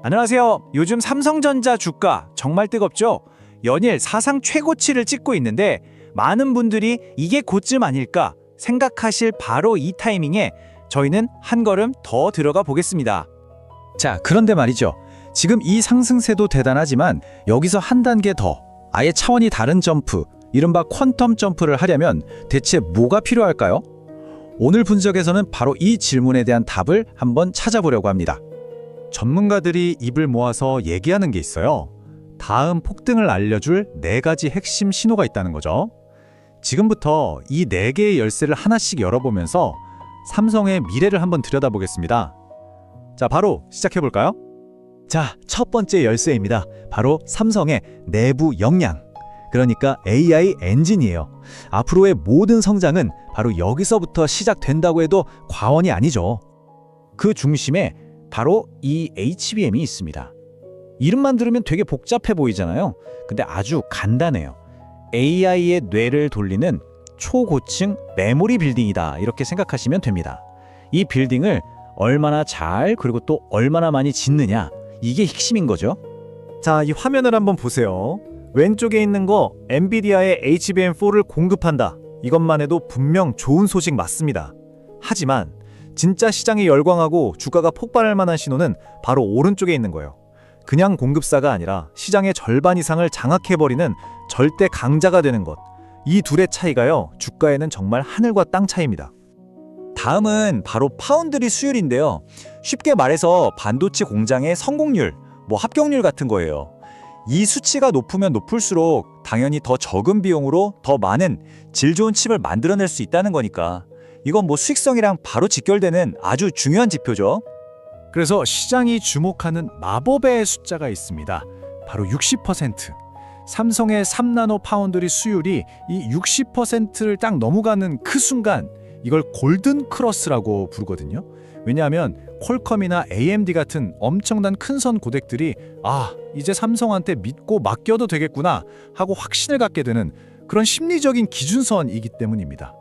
안녕하세요. 요즘 삼성전자 주가 정말 뜨겁죠? 연일 사상 최고치를 찍고 있는데 많은 분들이 이게 고점 아닐까 생각하실 바로 이 타이밍에 저희는 한 걸음 더 들어가 보겠습니다. 자, 그런데 말이죠. 지금 이 상승세도 대단하지만 여기서 한 단계 더, 아예 차원이 다른 점프, 이른바 퀀텀 점프를 하려면 대체 뭐가 필요할까요? 오늘 분석에서는 바로 이 질문에 대한 답을 한번 찾아보려고 합니다. 전문가들이 입을 모아서 얘기하는 게 있어요. 다음 폭등을 알려줄 4가지 핵심 신호가 있다는 거죠. 지금부터 이 4개의 열쇠를 하나씩 열어보면서 삼성의 미래를 한번 들여다보겠습니다. 자, 바로 시작해볼까요? 자, 첫 번째 열쇠입니다. 바로 삼성의 내부 역량. 그러니까 AI 엔진이에요. 앞으로의 모든 성장은 바로 여기서부터 시작된다고 해도 과언이 아니죠. 그 중심에 바로 이 HBM이 있습니다. 이름만 들으면 되게 복잡해 보이잖아요. 근데 아주 간단해요. AI의 뇌를 돌리는 초고층 메모리 빌딩이다, 이렇게 생각하시면 됩니다. 이 빌딩을 얼마나 잘 그리고 또 얼마나 많이 짓느냐, 이게 핵심인 거죠. 자, 이 화면을 한번 보세요. 왼쪽에 있는 거 엔비디아의 HBM4를 공급한다. 이것만 해도 분명 좋은 소식 맞습니다. 하지만 진짜 시장이 열광하고 주가가 폭발할 만한 신호는 바로 오른쪽에 있는 거예요. 그냥 공급사가 아니라 시장의 절반 이상을 장악해버리는 절대 강자가 되는 것. 이 둘의 차이가요, 주가에는 정말 하늘과 땅 차이입니다. 다음은 바로 파운드리 수율인데요. 쉽게 말해서 반도체 공장의 성공률, 합격률 같은 거예요. 이 수치가 높으면 높을수록 당연히 더 적은 비용으로 더 많은 질 좋은 칩을 만들어낼 수 있다는 거니까 이건 수익성이랑 바로 직결되는 아주 중요한 지표죠. 그래서 시장이 주목하는 마법의 숫자가 있습니다. 바로 60%. 삼성의 3나노 파운드리 수율이 이 60%를 딱 넘어가는 그 순간 이걸 골든 크로스라고 부르거든요. 왜냐하면 퀄컴이나 AMD 같은 엄청난 큰선 고객들이 이제 삼성한테 믿고 맡겨도 되겠구나 하고 확신을 갖게 되는 그런 심리적인 기준선이기 때문입니다.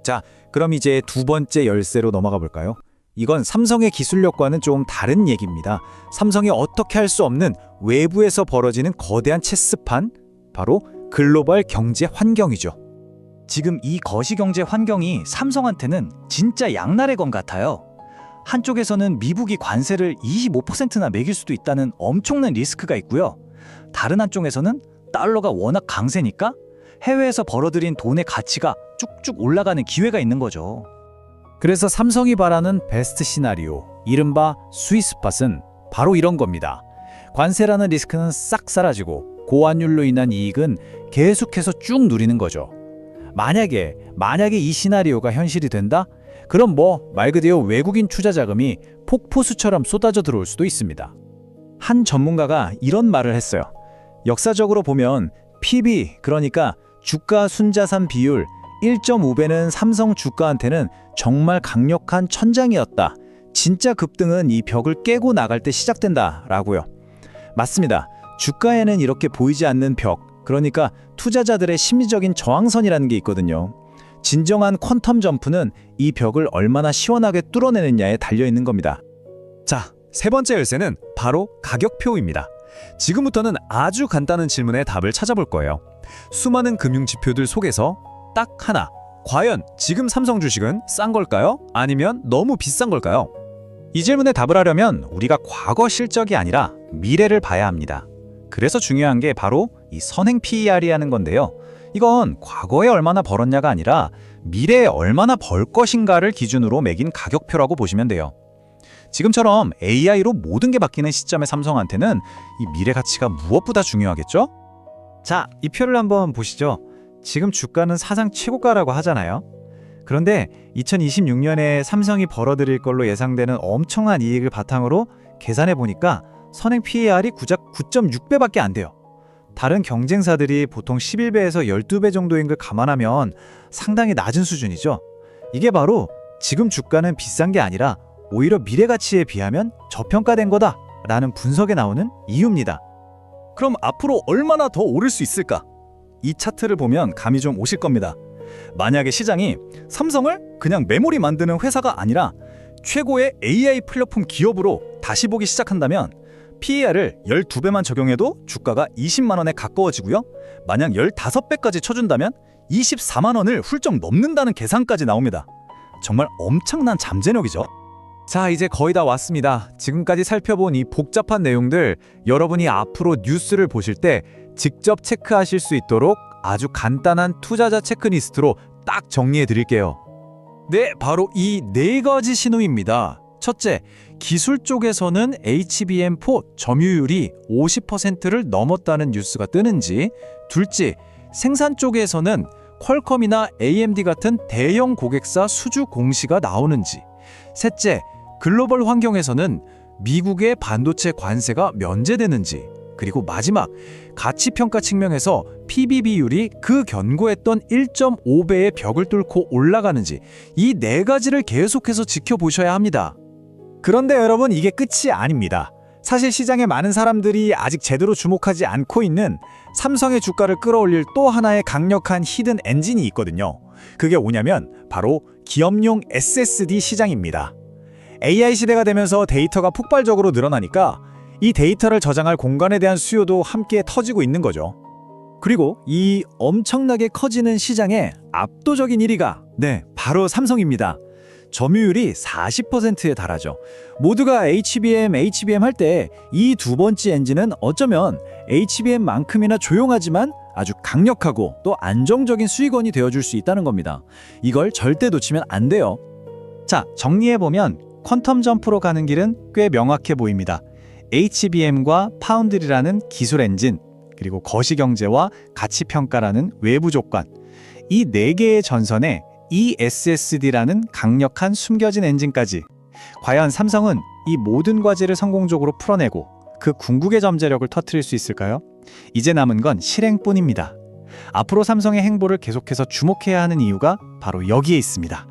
자, 그럼 이제 두 번째 열쇠로 넘어가 볼까요? 이건 삼성의 기술력과는 좀 다른 얘기입니다. 삼성이 어떻게 할 수 없는 외부에서 벌어지는 거대한 체스판, 바로 글로벌 경제 환경이죠. 지금 이 거시경제 환경이 삼성한테는 진짜 양날의 검 같아요. 한쪽에서는 미국이 관세를 25%나 매길 수도 있다는 엄청난 리스크가 있고요. 다른 한쪽에서는 달러가 워낙 강세니까 해외에서 벌어들인 돈의 가치가 쭉쭉 올라가는 기회가 있는 거죠. 그래서 삼성이 바라는 베스트 시나리오, 이른바 스위스팟은 바로 이런 겁니다. 관세라는 리스크는 싹 사라지고 고환율로 인한 이익은 계속해서 쭉 누리는 거죠. 만약에 이 시나리오가 현실이 된다? 그럼 말 그대로 외국인 투자 자금이 폭포수처럼 쏟아져 들어올 수도 있습니다. 한 전문가가 이런 말을 했어요. 역사적으로 보면 PB, 그러니까 주가 순자산 비율 1.5배는 삼성 주가한테는 정말 강력한 천장이었다. 진짜 급등은 이 벽을 깨고 나갈 때 시작된다라고요. 맞습니다. 주가에는 이렇게 보이지 않는 벽, 그러니까 투자자들의 심리적인 저항선이라는 게 있거든요. 진정한 퀀텀 점프는 이 벽을 얼마나 시원하게 뚫어내느냐에 달려있는 겁니다. 자, 세 번째 열쇠는 바로 가격표입니다. 지금부터는 아주 간단한 질문에 답을 찾아볼 거예요. 수많은 금융 지표들 속에서 딱 하나, 과연 지금 삼성 주식은 싼 걸까요? 아니면 너무 비싼 걸까요? 이 질문에 답을 하려면 우리가 과거 실적이 아니라 미래를 봐야 합니다. 그래서 중요한 게 바로 이 선행 PER이라는 건데요. 이건 과거에 얼마나 벌었냐가 아니라 미래에 얼마나 벌 것인가를 기준으로 매긴 가격표라고 보시면 돼요. 지금처럼 AI로 모든 게 바뀌는 시점의 삼성한테는 이 미래 가치가 무엇보다 중요하겠죠? 자, 이 표를 한번 보시죠. 지금 주가는 사상 최고가라고 하잖아요. 그런데 2026년에 삼성이 벌어들일 걸로 예상되는 엄청난 이익을 바탕으로 계산해 보니까 선행 PER이 고작 9.6배밖에 안 돼요. 다른 경쟁사들이 보통 11배에서 12배 정도인 걸 감안하면 상당히 낮은 수준이죠. 이게 바로 지금 주가는 비싼 게 아니라 오히려 미래 가치에 비하면 저평가된 거다라는 분석에 나오는 이유입니다. 그럼 앞으로 얼마나 더 오를 수 있을까? 이 차트를 보면 감이 좀 오실 겁니다. 만약에 시장이 삼성을 그냥 메모리 만드는 회사가 아니라 최고의 AI 플랫폼 기업으로 다시 보기 시작한다면 PER을 12배만 적용해도 주가가 20만 원에 가까워지고요. 만약 15배까지 쳐준다면 24만 원을 훌쩍 넘는다는 계산까지 나옵니다. 정말 엄청난 잠재력이죠. 자, 이제 거의 다 왔습니다. 지금까지 살펴본 이 복잡한 내용들 여러분이 앞으로 뉴스를 보실 때 직접 체크하실 수 있도록 아주 간단한 투자자 체크리스트로 딱 정리해 드릴게요. 네, 바로 이 네 가지 신호입니다. 첫째, 기술 쪽에서는 HBM4 점유율이 50%를 넘었다는 뉴스가 뜨는지, 둘째, 생산 쪽에서는 퀄컴이나 AMD 같은 대형 고객사 수주 공시가 나오는지, 셋째, 글로벌 환경에서는 미국의 반도체 관세가 면제되는지, 그리고 마지막, 가치평가 측면에서 PB 비율이 그 견고했던 1.5배의 벽을 뚫고 올라가는지, 이 네 가지를 계속해서 지켜보셔야 합니다. 그런데 여러분, 이게 끝이 아닙니다. 사실 시장에 많은 사람들이 아직 제대로 주목하지 않고 있는 삼성의 주가를 끌어올릴 또 하나의 강력한 히든 엔진이 있거든요. 그게 뭐냐면 바로 기업용 SSD 시장입니다. AI 시대가 되면서 데이터가 폭발적으로 늘어나니까 이 데이터를 저장할 공간에 대한 수요도 함께 터지고 있는 거죠. 그리고 이 엄청나게 커지는 시장의 압도적인 1위가 바로 삼성입니다. 점유율이 40%에 달하죠. 모두가 HBM 할 때 이 두 번째 엔진은 어쩌면 HBM만큼이나 조용하지만 아주 강력하고 또 안정적인 수익원이 되어줄 수 있다는 겁니다. 이걸 절대 놓치면 안 돼요. 자, 정리해보면 퀀텀 점프로 가는 길은 꽤 명확해 보입니다. HBM과 파운드리라는 기술 엔진, 그리고 거시경제와 가치평가라는 외부 조건, 이 네 개의 전선에 이 SSD라는 강력한 숨겨진 엔진까지. 과연 삼성은 이 모든 과제를 성공적으로 풀어내고 그 궁극의 잠재력을 터뜨릴 수 있을까요? 이제 남은 건 실행뿐입니다. 앞으로 삼성의 행보를 계속해서 주목해야 하는 이유가 바로 여기에 있습니다.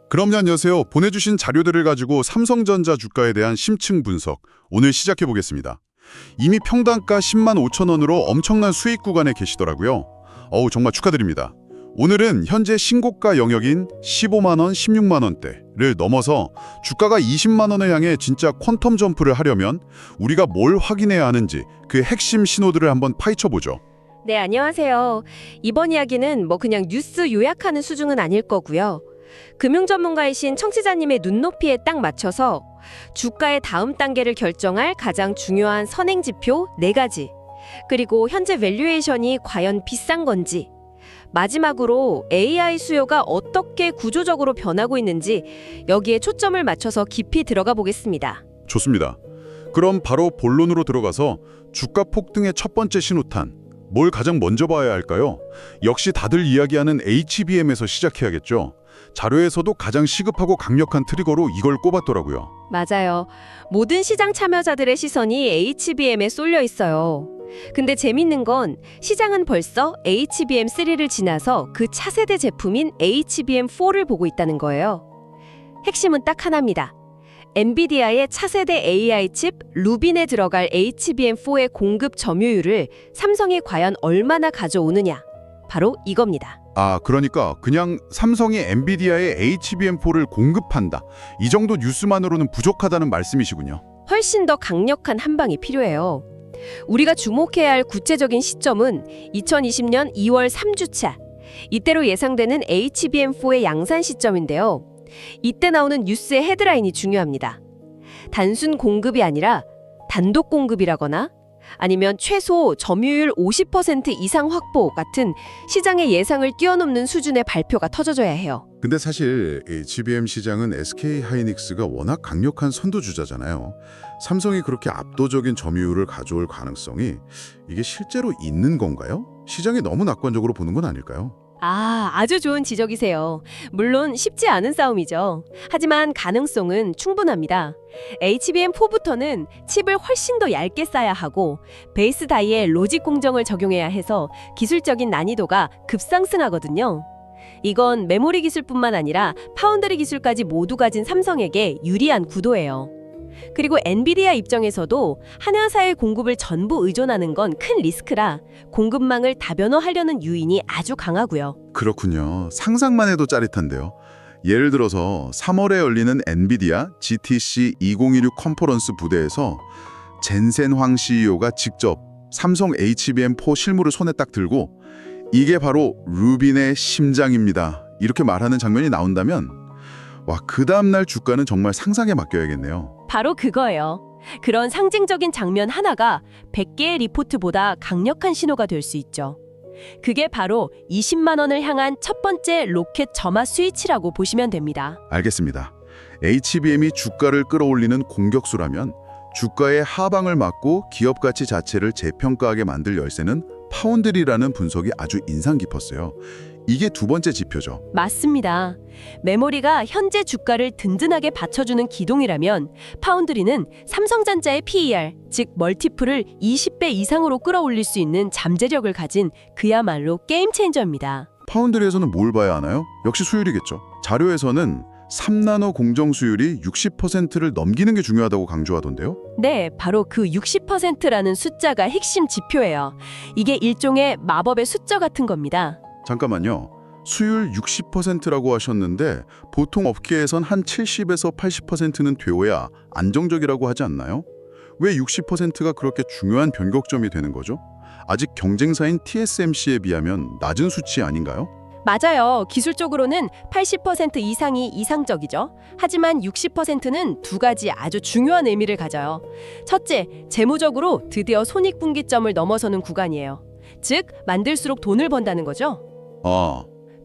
그럼 안녕하세요. 보내주신 자료들을 가지고 삼성전자 주가에 대한 심층 분석 오늘 시작해 보겠습니다. 이미 평단가 10만 5천 원으로 엄청난 수익 구간에 계시더라고요. 정말 축하드립니다. 오늘은 현재 신고가 영역인 15만 원, 16만 원대를 넘어서 주가가 20만 원을 향해 진짜 퀀텀 점프를 하려면 우리가 뭘 확인해야 하는지 그 핵심 신호들을 한번 파헤쳐 보죠. 네, 안녕하세요. 이번 이야기는 그냥 뉴스 요약하는 수준은 아닐 거고요. 금융 전문가이신 청취자님의 눈높이에 딱 맞춰서 주가의 다음 단계를 결정할 가장 중요한 선행 지표 4가지, 그리고 현재 밸류에이션이 과연 비싼 건지, 마지막으로 AI 수요가 어떻게 구조적으로 변하고 있는지 여기에 초점을 맞춰서 깊이 들어가 보겠습니다. 좋습니다. 그럼 바로 본론으로 들어가서 주가 폭등의 첫 번째 신호탄, 뭘 가장 먼저 봐야 할까요? 역시 다들 이야기하는 HBM에서 시작해야겠죠. 자료에서도 가장 시급하고 강력한 트리거로 이걸 꼽았더라고요. 맞아요. 모든 시장 참여자들의 시선이 HBM에 쏠려 있어요. 근데 재밌는 건 시장은 벌써 HBM3를 지나서 그 차세대 제품인 HBM4를 보고 있다는 거예요. 핵심은 딱 하나입니다. 엔비디아의 차세대 AI 칩 루빈에 들어갈 HBM4의 공급 점유율을 삼성이 과연 얼마나 가져오느냐. 바로 이겁니다. 그러니까 그냥 삼성이 엔비디아의 HBM4를 공급한다. 이 정도 뉴스만으로는 부족하다는 말씀이시군요. 훨씬 더 강력한 한방이 필요해요. 우리가 주목해야 할 구체적인 시점은 2020년 2월 3주차. 이때로 예상되는 HBM4의 양산 시점인데요. 이때 나오는 뉴스의 헤드라인이 중요합니다. 단순 공급이 아니라 단독 공급이라거나 아니면 최소 점유율 50% 이상 확보 같은 시장의 예상을 뛰어넘는 수준의 발표가 터져줘야 해요. 근데 사실 HBM 시장은 SK 하이닉스가 워낙 강력한 선두주자잖아요. 삼성이 그렇게 압도적인 점유율을 가져올 가능성이 이게 실제로 있는 건가요? 시장이 너무 낙관적으로 보는 건 아닐까요? 아주 좋은 지적이세요. 물론 쉽지 않은 싸움이죠. 하지만 가능성은 충분합니다. HBM4부터는 칩을 훨씬 더 얇게 쌓아야 하고 베이스 다이에 로직 공정을 적용해야 해서 기술적인 난이도가 급상승하거든요. 이건 메모리 기술뿐만 아니라 파운드리 기술까지 모두 가진 삼성에게 유리한 구도예요. 그리고 엔비디아 입장에서도 한 회사의 공급을 전부 의존하는 건 큰 리스크라 공급망을 다변화하려는 유인이 아주 강하고요. 그렇군요. 상상만 해도 짜릿한데요. 예를 들어서 3월에 열리는 엔비디아 GTC 2016 컨퍼런스 부대에서 젠센 황 CEO가 직접 삼성 HBM4 실물을 손에 딱 들고 이게 바로 루빈의 심장입니다. 이렇게 말하는 장면이 나온다면 그 다음날 주가는 정말 상상에 맡겨야겠네요. 바로 그거예요. 그런 상징적인 장면 하나가 100개의 리포트보다 강력한 신호가 될 수 있죠. 그게 바로 20만 원을 향한 첫 번째 로켓 점화 스위치라고 보시면 됩니다. 알겠습니다. HBM이 주가를 끌어올리는 공격수라면 주가의 하방을 막고 기업 가치 자체를 재평가하게 만들 열쇠는 파운드리라는 분석이 아주 인상 깊었어요. 이게 두 번째 지표죠. 맞습니다. 메모리가 현재 주가를 든든하게 받쳐주는 기동이라면 파운드리는 삼성전자의 PER, 즉 멀티플을 20배 이상으로 끌어올릴 수 있는 잠재력을 가진 그야말로 게임 체인저입니다. 파운드리에서는 뭘 봐야 하나요? 역시 수율이겠죠. 자료에서는 3나노 공정 수율이 60%를 넘기는 게 중요하다고 강조하던데요. 네, 바로 그 60%라는 숫자가 핵심 지표예요. 이게 일종의 마법의 숫자 같은 겁니다. 잠깐만요. 수율 60%라고 하셨는데 보통 업계에선 한 70에서 80%는 되어야 안정적이라고 하지 않나요? 왜 60%가 그렇게 중요한 변곡점이 되는 거죠? 아직 경쟁사인 TSMC에 비하면 낮은 수치 아닌가요? 맞아요. 기술적으로는 80% 이상이 이상적이죠. 하지만 60%는 두 가지 아주 중요한 의미를 가져요. 첫째, 재무적으로 드디어 손익분기점을 넘어서는 구간이에요. 즉, 만들수록 돈을 번다는 거죠.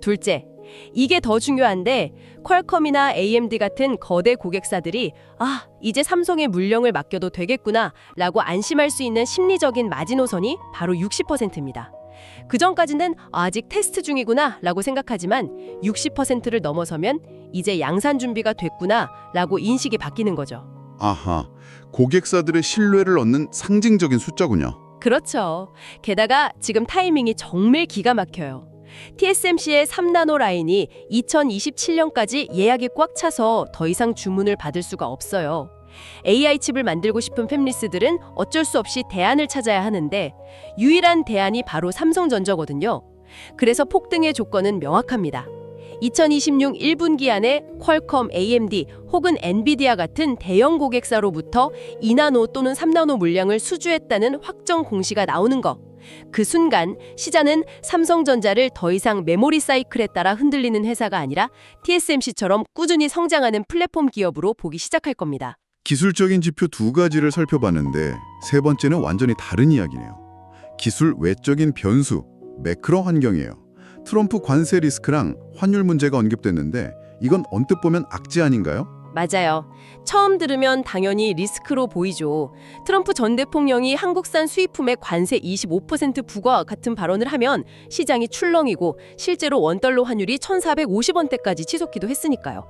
둘째, 이게 더 중요한데 퀄컴이나 AMD 같은 거대 고객사들이 이제 삼성의 물량을 맡겨도 되겠구나 라고 안심할 수 있는 심리적인 마지노선이 바로 60%입니다. 그전까지는 아직 테스트 중이구나 라고 생각하지만 60%를 넘어서면 이제 양산 준비가 됐구나 라고 인식이 바뀌는 거죠. 아하, 고객사들의 신뢰를 얻는 상징적인 숫자군요. 그렇죠. 게다가 지금 타이밍이 정말 기가 막혀요. TSMC의 3나노 라인이 2027년까지 예약이 꽉 차서 더 이상 주문을 받을 수가 없어요. AI 칩을 만들고 싶은 팹리스들은 어쩔 수 없이 대안을 찾아야 하는데 유일한 대안이 바로 삼성전자거든요. 그래서 폭등의 조건은 명확합니다. 2026 1분기 안에 퀄컴, AMD 혹은 엔비디아 같은 대형 고객사로부터 2나노 또는 3나노 물량을 수주했다는 확정 공시가 나오는 거. 그 순간 시장은 삼성전자를 더 이상 메모리 사이클에 따라 흔들리는 회사가 아니라 TSMC처럼 꾸준히 성장하는 플랫폼 기업으로 보기 시작할 겁니다. 기술적인 지표 두 가지를 살펴봤는데 세 번째는 완전히 다른 이야기네요. 기술 외적인 변수, 매크로 환경이에요. 트럼프 관세 리스크랑 환율 문제가 언급됐는데 이건 언뜻 보면 악재 아닌가요? 맞아요. 처음 들으면 당연히 리스크로 보이죠. 트럼프 전 대통령이 한국산 수입품에 관세 25% 부과 같은 발언을 하면 시장이 출렁이고 실제로 원달러 환율이 1,450원대까지 치솟기도 했으니까요.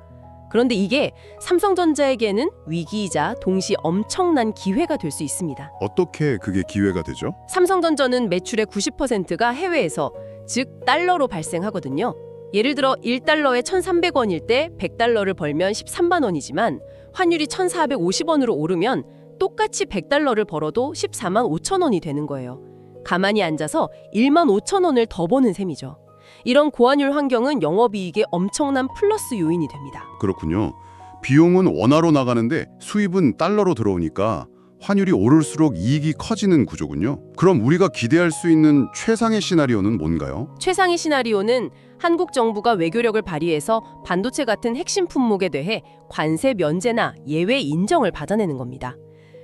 그런데 이게 삼성전자에게는 위기이자 동시에 엄청난 기회가 될 수 있습니다. 어떻게 그게 기회가 되죠? 삼성전자는 매출의 90%가 해외에서, 즉 달러로 발생하거든요. 예를 들어 1달러에 1,300원일 때 100달러를 벌면 13만 원이지만 환율이 1,450원으로 오르면 똑같이 100달러를 벌어도 14만 5천 원이 되는 거예요. 가만히 앉아서 1만 5천 원을 더 버는 셈이죠. 이런 고환율 환경은 영업이익에 엄청난 플러스 요인이 됩니다. 그렇군요. 비용은 원화로 나가는데 수입은 달러로 들어오니까 환율이 오를수록 이익이 커지는 구조군요. 그럼 우리가 기대할 수 있는 최상의 시나리오는 뭔가요? 최상의 시나리오는 한국 정부가 외교력을 발휘해서 반도체 같은 핵심 품목에 대해 관세 면제나 예외 인정을 받아내는 겁니다.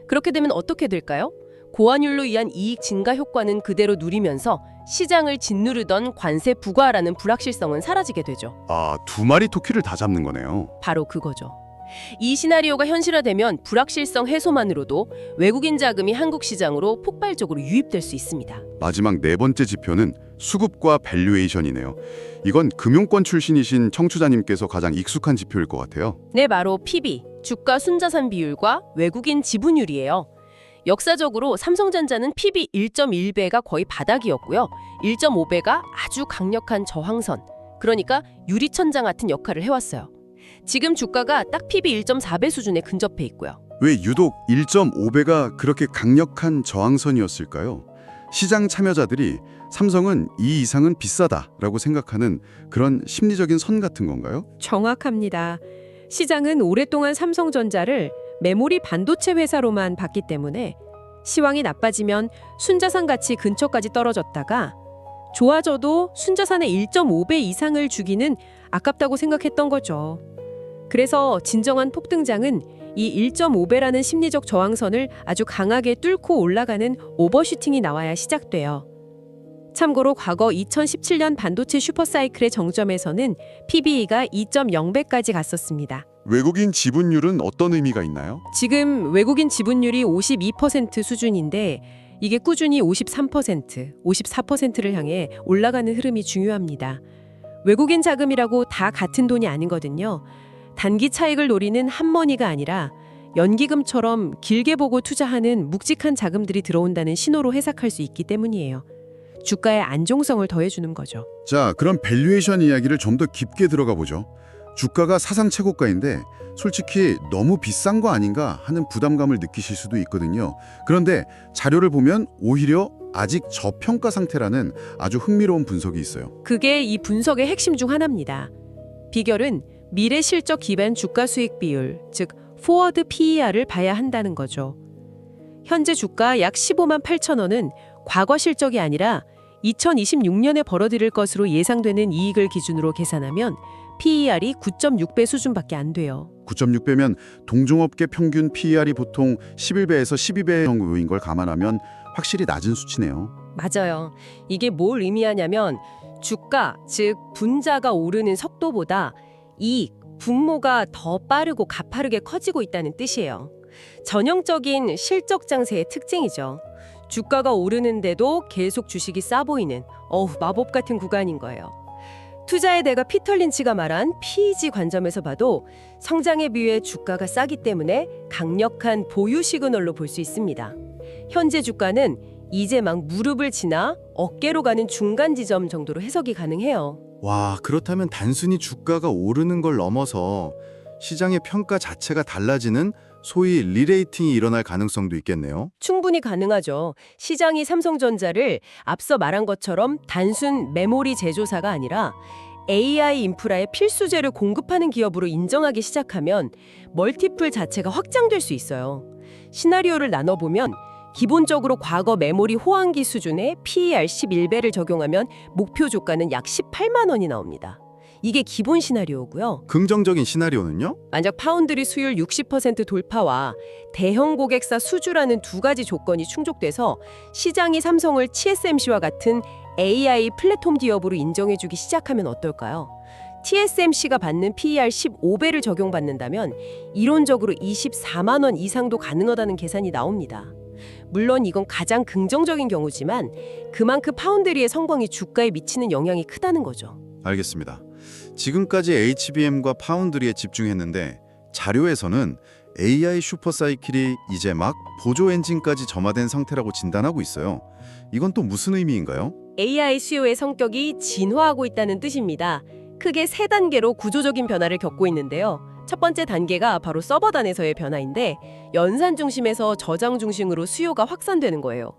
그렇게 되면 어떻게 될까요? 고환율로 인한 이익 증가 효과는 그대로 누리면서 시장을 짓누르던 관세 부과라는 불확실성은 사라지게 되죠. 아, 두 마리 토끼를 다 잡는 거네요. 바로 그거죠. 이 시나리오가 현실화되면 불확실성 해소만으로도 외국인 자금이 한국 시장으로 폭발적으로 유입될 수 있습니다. 마지막 네 번째 지표는 수급과 밸류에이션이네요. 이건 금융권 출신이신 청취자님께서 가장 익숙한 지표일 것 같아요. 네, 바로 PB, 주가 순자산 비율과 외국인 지분율이에요. 역사적으로 삼성전자는 PB 1.1배가 거의 바닥이었고요. 1.5배가 아주 강력한 저항선, 그러니까 유리천장 같은 역할을 해왔어요. 지금 주가가 딱 PB 1.4배 수준에 근접해 있고요. 왜 유독 1.5배가 그렇게 강력한 저항선이었을까요? 시장 참여자들이 삼성은 이 이상은 비싸다라고 생각하는 그런 심리적인 선 같은 건가요? 정확합니다. 시장은 오랫동안 삼성전자를 메모리 반도체 회사로만 봤기 때문에 시황이 나빠지면 순자산 가치 근처까지 떨어졌다가 좋아져도 순자산의 1.5배 이상을 주기는 아깝다고 생각했던 거죠. 그래서 진정한 폭등장은 이 1.5배라는 심리적 저항선을 아주 강하게 뚫고 올라가는 오버슈팅이 나와야 시작돼요. 참고로 과거 2017년 반도체 슈퍼사이클의 정점에서는 PBE가 2.0배까지 갔었습니다. 외국인 지분율은 어떤 의미가 있나요? 지금 외국인 지분율이 52% 수준인데 이게 꾸준히 53%, 54%를 향해 올라가는 흐름이 중요합니다. 외국인 자금이라고 다 같은 돈이 아니거든요. 단기 차익을 노리는 핫머니가 아니라 연기금처럼 길게 보고 투자하는 묵직한 자금들이 들어온다는 신호로 해석할 수 있기 때문이에요. 주가의 안정성을 더해주는 거죠. 자, 그럼 밸류에이션 이야기를 좀 더 깊게 들어가 보죠. 주가가 사상 최고가인데 솔직히 너무 비싼 거 아닌가 하는 부담감을 느끼실 수도 있거든요. 그런데 자료를 보면 오히려 아직 저평가 상태라는 아주 흥미로운 분석이 있어요. 그게 이 분석의 핵심 중 하나입니다. 비결은 미래 실적 기반 주가 수익 비율, 즉 포워드 PER을 봐야 한다는 거죠. 현재 주가 약 15만 8천 원은 과거 실적이 아니라 2026년에 벌어들일 것으로 예상되는 이익을 기준으로 계산하면 PER이 9.6배 수준밖에 안 돼요. 9.6배면 동종업계 평균 PER이 보통 11배에서 12배 정도인 걸 감안하면 확실히 낮은 수치네요. 맞아요. 이게 뭘 의미하냐면 주가, 즉 분자가 오르는 속도보다 이익, 분모가 더 빠르고 가파르게 커지고 있다는 뜻이에요. 전형적인 실적 장세의 특징이죠. 주가가 오르는데도 계속 주식이 싸 보이는 마법 같은 구간인 거예요. 투자의 대가 피터 린치가 말한 PEG 관점에서 봐도 성장에 비해 주가가 싸기 때문에 강력한 보유 시그널로 볼 수 있습니다. 현재 주가는 이제 막 무릎을 지나 어깨로 가는 중간 지점 정도로 해석이 가능해요. 와, 그렇다면 단순히 주가가 오르는 걸 넘어서 시장의 평가 자체가 달라지는 소위 리레이팅이 일어날 가능성도 있겠네요. 충분히 가능하죠. 시장이 삼성전자를 앞서 말한 것처럼 단순 메모리 제조사가 아니라 AI 인프라의 필수재를 공급하는 기업으로 인정하기 시작하면 멀티플 자체가 확장될 수 있어요. 시나리오를 나눠보면 기본적으로 과거 메모리 호황기 수준의 PER 11배를 적용하면 목표 주가는 약 18만 원이 나옵니다. 이게 기본 시나리오고요. 긍정적인 시나리오는요? 만약 파운드리 수율 60% 돌파와 대형 고객사 수주라는 두 가지 조건이 충족돼서 시장이 삼성을 TSMC와 같은 AI 플랫폼 기업으로 인정해주기 시작하면 어떨까요? TSMC가 받는 PER 15배를 적용받는다면 이론적으로 24만 원 이상도 가능하다는 계산이 나옵니다. 물론 이건 가장 긍정적인 경우지만 그만큼 파운드리의 성공이 주가에 미치는 영향이 크다는 거죠. 알겠습니다. 지금까지 HBM과 파운드리에 집중했는데 자료에서는 AI 슈퍼사이클이 이제 막 보조 엔진까지 점화된 상태라고 진단하고 있어요. 이건 또 무슨 의미인가요? AI 수요의 성격이 진화하고 있다는 뜻입니다. 크게 세 단계로 구조적인 변화를 겪고 있는데요. 첫 번째 단계가 바로 서버단에서의 변화인데 연산 중심에서 저장 중심으로 수요가 확산되는 거예요.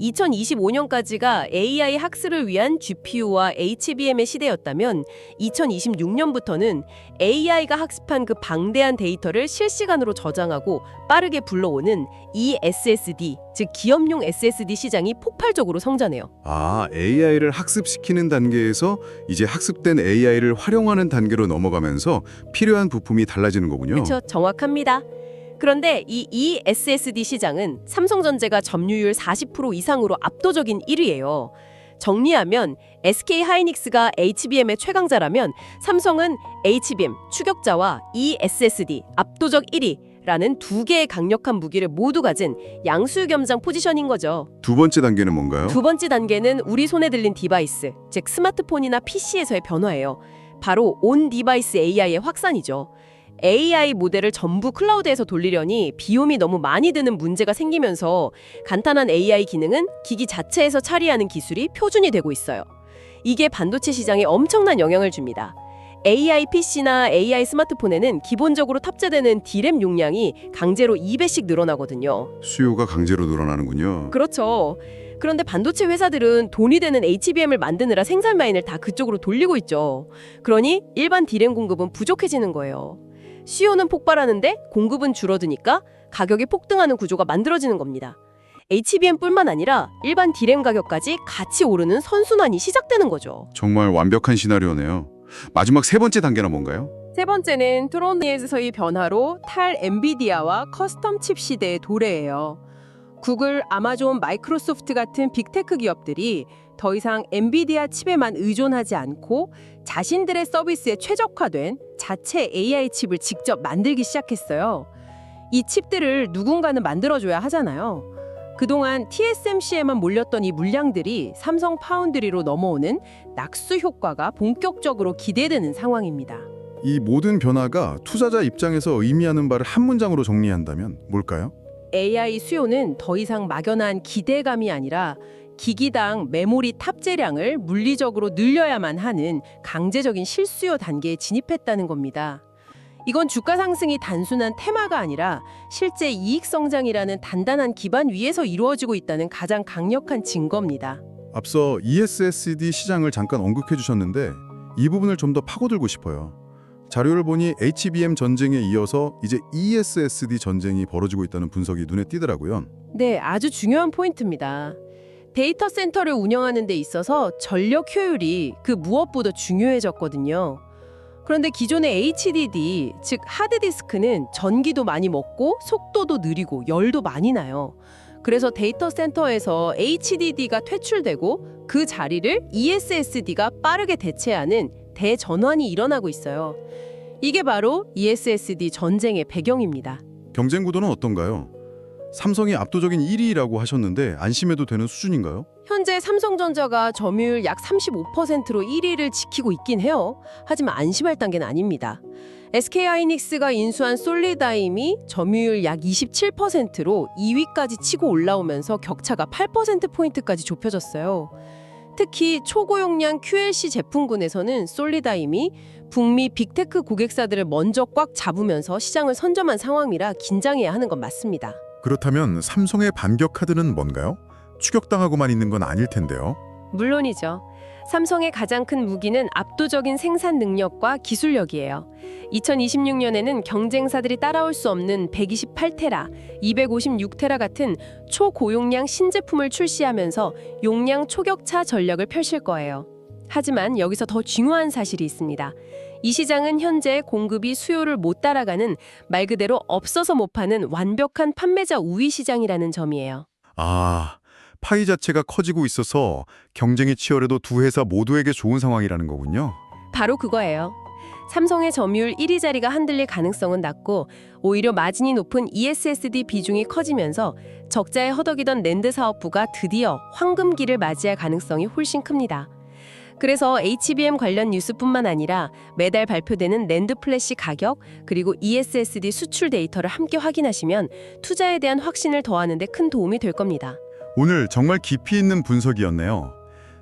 2025년까지가 AI 학습을 위한 GPU와 HBM의 시대였다면 2026년부터는 AI가 학습한 그 방대한 데이터를 실시간으로 저장하고 빠르게 불러오는 ESSD, 즉 기업용 SSD 시장이 폭발적으로 성장해요. 아, AI를 학습시키는 단계에서 이제 학습된 AI를 활용하는 단계로 넘어가면서 필요한 부품이 달라지는 거군요. 그렇죠. 정확합니다. 그런데 이 ESSD 시장은 삼성전자가 점유율 40% 이상으로 압도적인 1위예요. 정리하면 SK 하이닉스가 HBM의 최강자라면 삼성은 HBM 추격자와 ESSD 압도적 1위라는 두 개의 강력한 무기를 모두 가진 양수겸장 포지션인 거죠. 두 번째 단계는 뭔가요? 두 번째 단계는 우리 손에 들린 디바이스, 즉 스마트폰이나 PC에서의 변화예요. 바로 온 디바이스 AI의 확산이죠. AI 모델을 전부 클라우드에서 돌리려니 비용이 너무 많이 드는 문제가 생기면서 간단한 AI 기능은 기기 자체에서 처리하는 기술이 표준이 되고 있어요. 이게 반도체 시장에 엄청난 영향을 줍니다. AI PC나 AI 스마트폰에는 기본적으로 탑재되는 D램 용량이 강제로 2배씩 늘어나거든요. 수요가 강제로 늘어나는군요. 그렇죠. 그런데 반도체 회사들은 돈이 되는 HBM을 만드느라 생산 라인을 다 그쪽으로 돌리고 있죠. 그러니 일반 D램 공급은 부족해지는 거예요. 수요는 폭발하는데 공급은 줄어드니까 가격이 폭등하는 구조가 만들어지는 겁니다. HBM뿐만 아니라 일반 D램 가격까지 같이 오르는 선순환이 시작되는 거죠. 정말 완벽한 시나리오네요. 마지막 세 번째 단계는 뭔가요? 세 번째는 트론드에서의 변화로 탈 엔비디아와 커스텀 칩 시대의 도래예요. 구글, 아마존, 마이크로소프트 같은 빅테크 기업들이 더 이상 엔비디아 칩에만 의존하지 않고 자신들의 서비스에 최적화된 자체 AI 칩을 직접 만들기 시작했어요. 이 칩들을 누군가는 만들어줘야 하잖아요. 그동안 TSMC에만 몰렸던 이 물량들이 삼성 파운드리로 넘어오는 낙수 효과가 본격적으로 기대되는 상황입니다. 이 모든 변화가 투자자 입장에서 의미하는 바를 한 문장으로 정리한다면 뭘까요? AI 수요는 더 이상 막연한 기대감이 아니라 기기당 메모리 탑재량을 물리적으로 늘려야만 하는 강제적인 실수요 단계에 진입했다는 겁니다. 이건 주가 상승이 단순한 테마가 아니라 실제 이익 성장이라는 단단한 기반 위에서 이루어지고 있다는 가장 강력한 증거입니다. 앞서 ESSD 시장을 잠깐 언급해 주셨는데 이 부분을 좀 더 파고들고 싶어요. 자료를 보니 HBM 전쟁에 이어서 이제 ESSD 전쟁이 벌어지고 있다는 분석이 눈에 띄더라고요. 네, 아주 중요한 포인트입니다. 데이터 센터를 운영하는 데 있어서 전력 효율이 그 무엇보다 중요해졌거든요. 그런데 기존의 HDD, 즉 하드디스크는 전기도 많이 먹고 속도도 느리고 열도 많이 나요. 그래서 데이터 센터에서 HDD가 퇴출되고 그 자리를 ESSD가 빠르게 대체하는 대전환이 일어나고 있어요. 이게 바로 ESSD 전쟁의 배경입니다. 경쟁 구도는 어떤가요? 삼성이 압도적인 1위라고 하셨는데 안심해도 되는 수준인가요? 현재 삼성전자가 점유율 약 35%로 1위를 지키고 있긴 해요. 하지만 안심할 단계는 아닙니다. SK하이닉스가 인수한 솔리다임이 점유율 약 27%로 2위까지 치고 올라오면서 격차가 8%포인트까지 좁혀졌어요. 특히 초고용량 QLC 제품군에서는 솔리다임이 북미 빅테크 고객사들을 먼저 꽉 잡으면서 시장을 선점한 상황이라 긴장해야 하는 건 맞습니다. 그렇다면 삼성의 반격 카드는 뭔가요? 추격당하고만 있는 건 아닐 텐데요. 물론이죠. 삼성의 가장 큰 무기는 압도적인 생산 능력과 기술력이에요. 2026년에는 경쟁사들이 따라올 수 없는 128테라, 256테라 같은 초고용량 신제품을 출시하면서 용량 초격차 전략을 펼칠 거예요. 하지만 여기서 더 중요한 사실이 있습니다. 이 시장은 현재 공급이 수요를 못 따라가는 말 그대로 없어서 못 파는 완벽한 판매자 우위 시장이라는 점이에요. 아, 파이 자체가 커지고 있어서 경쟁이 치열해도 두 회사 모두에게 좋은 상황이라는 거군요. 바로 그거예요. 삼성의 점유율 1위 자리가 흔들릴 가능성은 낮고 오히려 마진이 높은 ESSD 비중이 커지면서 적자에 허덕이던 낸드 사업부가 드디어 황금기를 맞이할 가능성이 훨씬 큽니다. 그래서 HBM 관련 뉴스뿐만 아니라 매달 발표되는 낸드 플래시 가격 그리고 ESSD 수출 데이터를 함께 확인하시면 투자에 대한 확신을 더하는 데 큰 도움이 될 겁니다. 오늘 정말 깊이 있는 분석이었네요.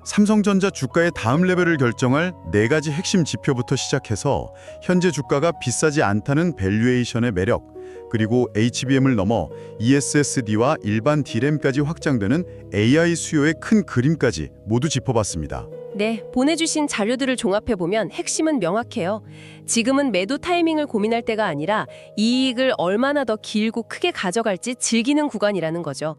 삼성전자 주가의 다음 레벨을 결정할 4가지 핵심 지표부터 시작해서 현재 주가가 비싸지 않다는 밸류에이션의 매력, 그리고 HBM을 넘어 ESSD와 일반 D램까지 확장되는 AI 수요의 큰 그림까지 모두 짚어봤습니다. 네, 보내주신 자료들을 종합해보면 핵심은 명확해요. 지금은 매도 타이밍을 고민할 때가 아니라 이익을 얼마나 더 길고 크게 가져갈지 즐기는 구간이라는 거죠.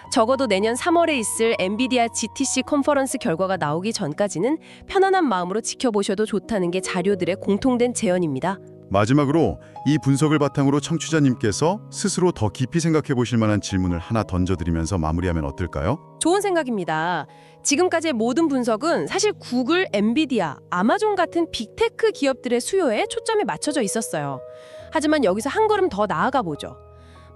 적어도 내년 3월에 있을 엔비디아 GTC 컨퍼런스 결과가 나오기 전까지는 편안한 마음으로 지켜보셔도 좋다는 게 자료들의 공통된 제언입니다. 마지막으로 이 분석을 바탕으로 청취자님께서 스스로 더 깊이 생각해 보실 만한 질문을 하나 던져드리면서 마무리하면 어떨까요? 좋은 생각입니다. 지금까지의 모든 분석은 사실 구글, 엔비디아, 아마존 같은 빅테크 기업들의 수요에 초점이 맞춰져 있었어요. 하지만 여기서 한 걸음 더 나아가 보죠.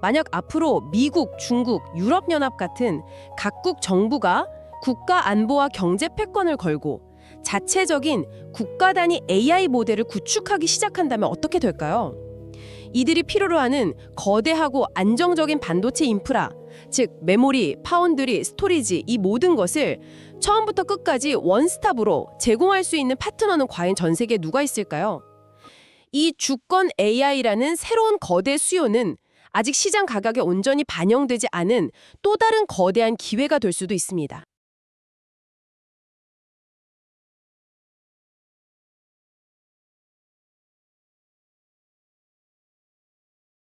만약 앞으로 미국, 중국, 유럽연합 같은 각국 정부가 국가 안보와 경제 패권을 걸고 자체적인 국가 단위 AI 모델을 구축하기 시작한다면 어떻게 될까요? 이들이 필요로 하는 거대하고 안정적인 반도체 인프라, 즉 메모리, 파운드리, 스토리지 이 모든 것을 처음부터 끝까지 원스톱으로 제공할 수 있는 파트너는 과연 전 세계에 누가 있을까요? 이 주권 AI라는 새로운 거대 수요는 아직 시장 가격에 온전히 반영되지 않은 또 다른 거대한 기회가 될 수도 있습니다.